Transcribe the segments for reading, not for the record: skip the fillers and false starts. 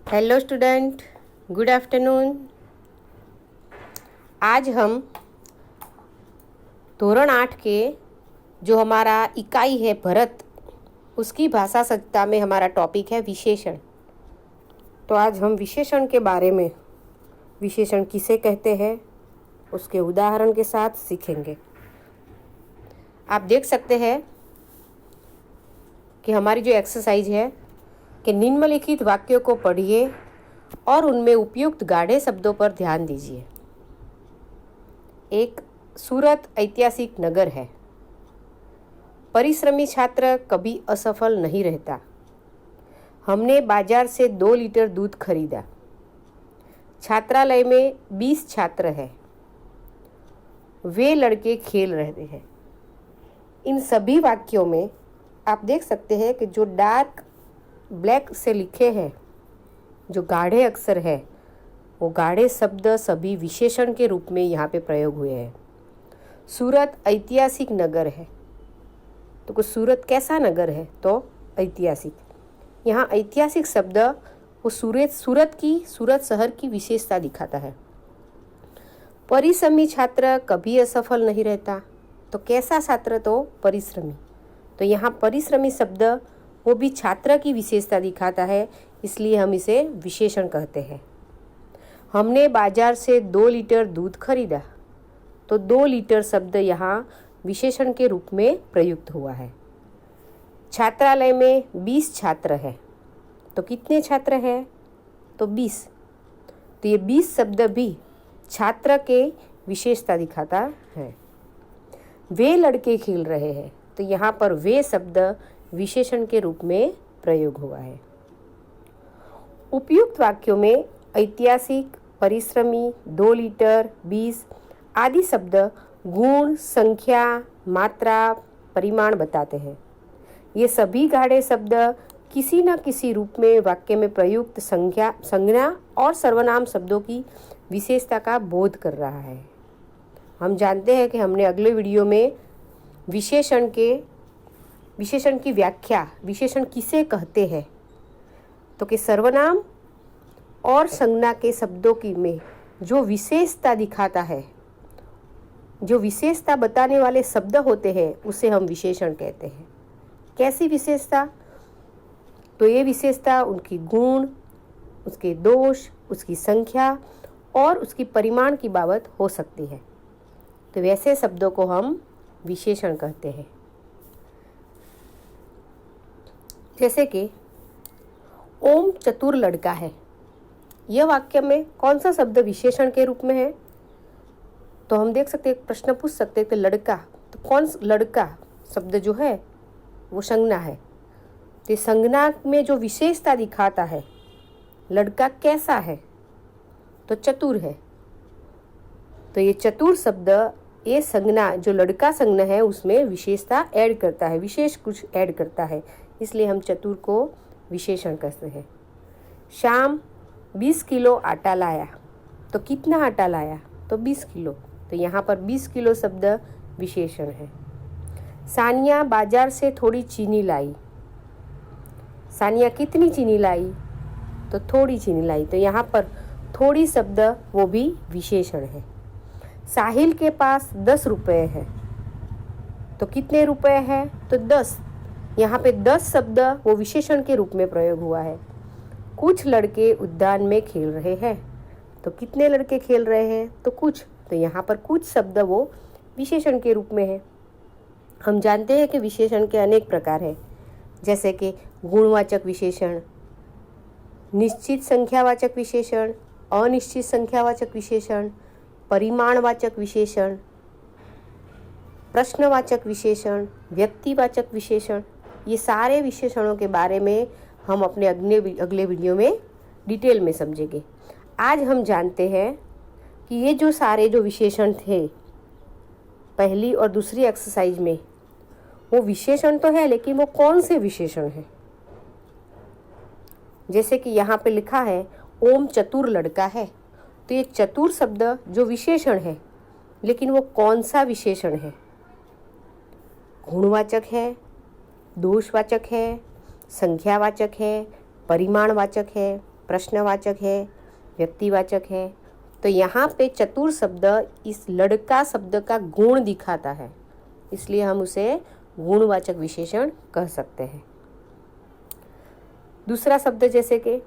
Hello student, good afternoon. आज हम धोरण 8 के जो हमारा इकाई है भरत, उसकी भाषा सत्ता में हमारा टॉपिक है विशेषण। तो आज हम विशेषण के बारे में, विशेषण किसे कहते हैं, उसके उदाहरण के साथ सीखेंगे। आप देख सकते हैं कि हमारी जो एक्सरसाइज है कि निम्नलिखित वाक्यों को पढ़िए और उनमें उपयुक्त गाढ़े शब्दों पर ध्यान दीजिए। एक, सूरत ऐतिहासिक नगर है। परिश्रमी छात्र कभी असफल नहीं रहता। हमने बाजार से 2 लीटर दूध खरीदा। छात्रालय में 20 छात्र हैं। वे लड़के खेल रहे हैं। इन सभी वाक्यों में आप देख सकते हैं कि जो डार्क ब्लैक से लिखे हैं, जो गाढ़े अक्षर है, वो गाढ़े शब्द सभी विशेषण के रूप में यहाँ पे प्रयोग हुए हैं। सूरत ऐतिहासिक नगर है, तो कुछ सूरत कैसा नगर है? तो ऐतिहासिक। यहाँ ऐतिहासिक शब्द वो सूरत शहर की विशेषता दिखाता है। परिश्रमी छात्र कभी असफल नहीं रहता, तो कैसा छात्र? तो परिश्रमी। तो यहाँ परिश्रमी शब्द वो भी छात्र की विशेषता दिखाता है, इसलिए हम इसे विशेषण कहते हैं। हमने बाजार से 2 लीटर दूध खरीदा, तो 2 लीटर शब्द यहाँ विशेषण के रूप में प्रयुक्त हुआ है। छात्रालय में 20 छात्र हैं, तो कितने छात्र हैं? तो 20। तो ये 20 शब्द भी छात्र के विशेषता दिखाता है। वे लड़के खेल रहे हैं, तो यहाँ पर वे शब्द विशेषण के रूप में प्रयोग हुआ है। उपयुक्त वाक्यों में ऐतिहासिक, परिश्रमी, 2 लीटर, 20 आदि शब्द गुण, संख्या, मात्रा, परिमाण बताते हैं। ये सभी गाढ़े शब्द किसी न किसी रूप में वाक्य में प्रयुक्त संज्ञा और सर्वनाम शब्दों की विशेषता का बोध कर रहा है। हम जानते हैं कि हमने अगले वीडियो में विशेषण की व्याख्या, विशेषण किसे कहते हैं, तो कि सर्वनाम और संज्ञा के शब्दों की में जो विशेषता दिखाता है, जो विशेषता बताने वाले शब्द होते हैं, उसे हम विशेषण कहते हैं। कैसी विशेषता? तो ये विशेषता उनकी गुण, उसके दोष, उसकी संख्या और उसकी परिमाण की बाबत हो सकती है। तो वैसे शब्दों को हम विशेषण कहते हैं। जैसे कि ओम चतुर लड़का है, यह वाक्य में कौन सा शब्द विशेषण के रूप में है? तो हम देख सकते हैं, प्रश्न पूछ सकते हैं कि लड़का, तो कौन लड़का शब्द जो है वो संज्ञा है। तो संज्ञा में जो विशेषता दिखाता है, लड़का कैसा है? तो चतुर है। तो ये चतुर शब्द, ये संज्ञा, जो लड़का संज्ञा है, उसमें विशेषता ऐड करता है, विशेष कुछ ऐड करता है, इसलिए हम चतुर को विशेषण कहते हैं। शाम 20 किलो आटा लाया, तो कितना आटा लाया? तो 20 किलो। तो यहाँ पर 20 किलो शब्द विशेषण है। सानिया बाजार से थोड़ी चीनी लाई। सानिया कितनी चीनी लाई? तो थोड़ी चीनी लाई। तो यहाँ पर थोड़ी शब्द वो भी विशेषण है। साहिल के पास 10 रुपये है, तो कितने रुपए है? तो 10। यहाँ पे 10 शब्द वो विशेषण के रूप में प्रयोग हुआ है। कुछ लड़के उद्यान में खेल रहे हैं, तो कितने लड़के खेल रहे हैं? तो कुछ। तो यहाँ पर कुछ शब्द वो विशेषण के रूप में है। हम जानते हैं कि विशेषण के अनेक प्रकार हैं, जैसे कि गुणवाचक विशेषण, निश्चित संख्यावाचक विशेषण, अनिश्चित संख्यावाचक विशेषण, परिमाणवाचक विशेषण, प्रश्नवाचक विशेषण, व्यक्तिवाचक विशेषण। ये सारे विशेषणों के बारे में हम अपने अगले वीडियो में डिटेल में समझेंगे। आज हम जानते हैं कि ये जो सारे जो विशेषण थे पहली और दूसरी एक्सरसाइज में, वो विशेषण तो है, लेकिन वो कौन से विशेषण हैं? जैसे कि यहाँ पे लिखा है ओम चतुर लड़का है, तो ये चतुर शब्द जो विशेषण है, लेकिन वो कौन सा विशेषण है? गुणवाचक है, दोषवाचक है, संख्यावाचक है, परिमाणवाचक है। प्रश्नवाचक है, व्यक्तिवाचक है। तो यहाँ पे चतुर शब्द इस लड़का शब्द का गुण दिखाता है, इसलिए हम उसे गुणवाचक विशेषण कह सकते हैं। दूसरा शब्द जैसे कि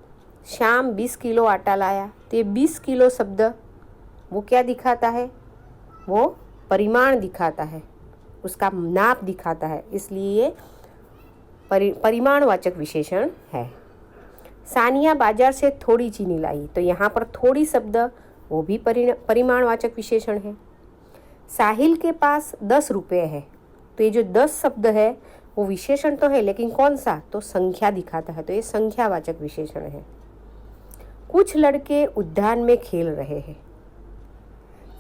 श्याम 20 किलो आटा लाया, तो ये 20 किलो शब्द वो क्या दिखाता है? वो परिमाण दिखाता है, उसका नाप दिखाता है, इसलिए ये परिमाणवाचक विशेषण है। सानिया बाजार से थोड़ी चीनी लाई, तो यहाँ पर थोड़ी शब्द वो भी परिमाणवाचक विशेषण है। साहिल के पास 10 रुपये है, तो ये जो 10 शब्द है वो विशेषण तो है, लेकिन कौन सा? तो संख्या दिखाता है, तो ये संख्यावाचक विशेषण है। कुछ लड़के उद्यान में खेल रहे हैं,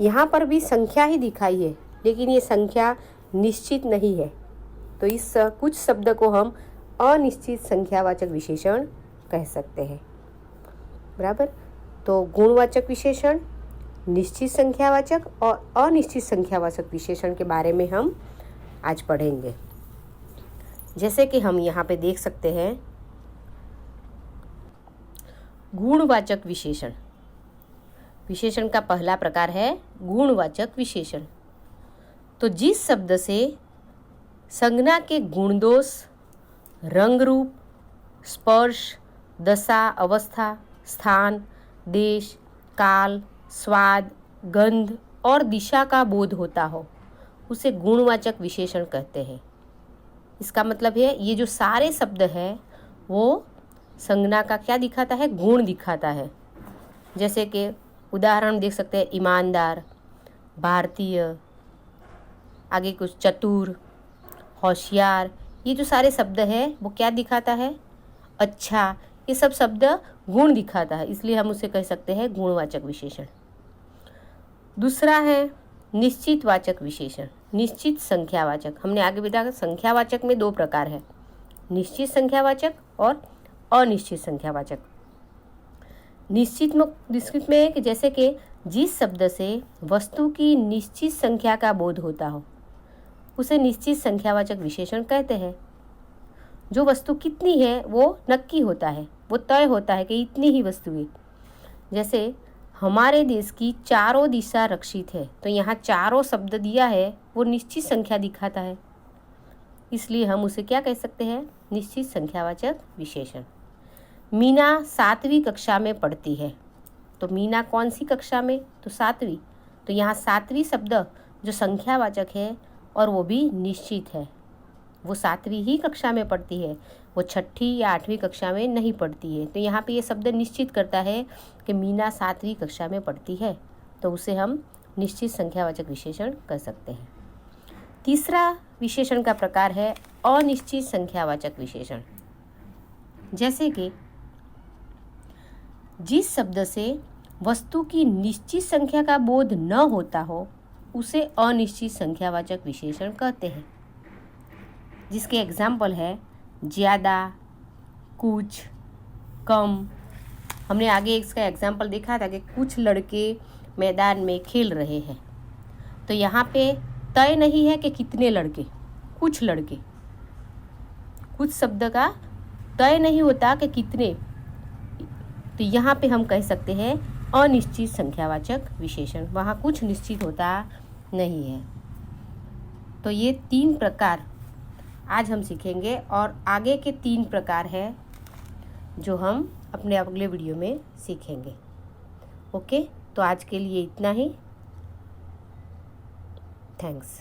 यहाँ पर भी संख्या ही दिखाई है, लेकिन ये संख्या निश्चित नहीं है, तो इस कुछ शब्द को हम अनिश्चित संख्यावाचक विशेषण कह सकते हैं। बराबर। तो गुणवाचक विशेषण, निश्चित संख्यावाचक और अनिश्चित संख्यावाचक विशेषण के बारे में हम आज पढ़ेंगे। जैसे कि हम यहाँ पे देख सकते हैं, गुणवाचक विशेषण। विशेषण का पहला प्रकार है गुणवाचक विशेषण। तो जिस शब्द से संज्ञा के गुणदोष, रंग रूप, स्पर्श, दशा, अवस्था, स्थान, देश, काल, स्वाद, गंध और दिशा का बोध होता हो, उसे गुणवाचक विशेषण कहते हैं। इसका मतलब है ये जो सारे शब्द है वो संज्ञा का क्या दिखाता है? गुण दिखाता है। जैसे कि उदाहरण देख सकते हैं, ईमानदार, भारतीय, आगे कुछ चतुर, होशियार, ये जो सारे शब्द है वो क्या दिखाता है? अच्छा, ये सब शब्द गुण दिखाता है, इसलिए हम उसे कह सकते हैं गुणवाचक विशेषण। दूसरा है निश्चित वाचक विशेषण, निश्चित संख्यावाचक। हमने आगे बताया संख्यावाचक में 2 प्रकार है, निश्चित संख्यावाचक और अनिश्चित संख्यावाचक। निश्चित में है कि जैसे कि जिस शब्द से वस्तु की निश्चित संख्या का बोध होता हो, उसे निश्चित संख्यावाचक विशेषण कहते हैं। जो वस्तु कितनी है वो नक्की होता है, वो तय होता है कि इतनी ही वस्तु है। जैसे हमारे देश की चारों दिशा रक्षित है, तो यहाँ चारों शब्द दिया है, वो निश्चित संख्या दिखाता है, इसलिए हम उसे क्या कह सकते हैं? निश्चित संख्यावाचक विशेषण। मीना 7वीं कक्षा में पढ़ती है, तो मीना कौन सी कक्षा में? तो 7वीं। तो यहाँ 7वीं शब्द जो संख्यावाचक है और वो भी निश्चित है, वो 7वीं ही कक्षा में पढ़ती है, वो 6ठी या 8वीं कक्षा में नहीं पढ़ती है। तो यहाँ पे ये शब्द निश्चित करता है कि मीना 7वीं कक्षा में पढ़ती है, तो उसे हम निश्चित संख्यावाचक विशेषण कह सकते हैं। तीसरा विशेषण का प्रकार है अनिश्चित संख्यावाचक विशेषण। जैसे कि जिस शब्द से वस्तु की निश्चित संख्या का बोध न होता हो, उसे अनिश्चित संख्यावाचक विशेषण कहते हैं। जिसके एग्जाम्पल है ज़्यादा, कुछ, कम। हमने आगे इसका एग्जाम्पल देखा था कि कुछ लड़के मैदान में खेल रहे हैं, तो यहाँ पे तय नहीं है कि कितने लड़के, कुछ लड़के। कुछ शब्द का तय नहीं होता कि कितने, तो यहाँ पे हम कह सकते हैं अनिश्चित संख्यावाचक विशेषण, वहाँ कुछ निश्चित होता नहीं है। तो ये 3 प्रकार आज हम सीखेंगे, और आगे के 3 प्रकार है जो हम अपने अगले वीडियो में सीखेंगे। ओके, तो आज के लिए इतना ही। थैंक्स।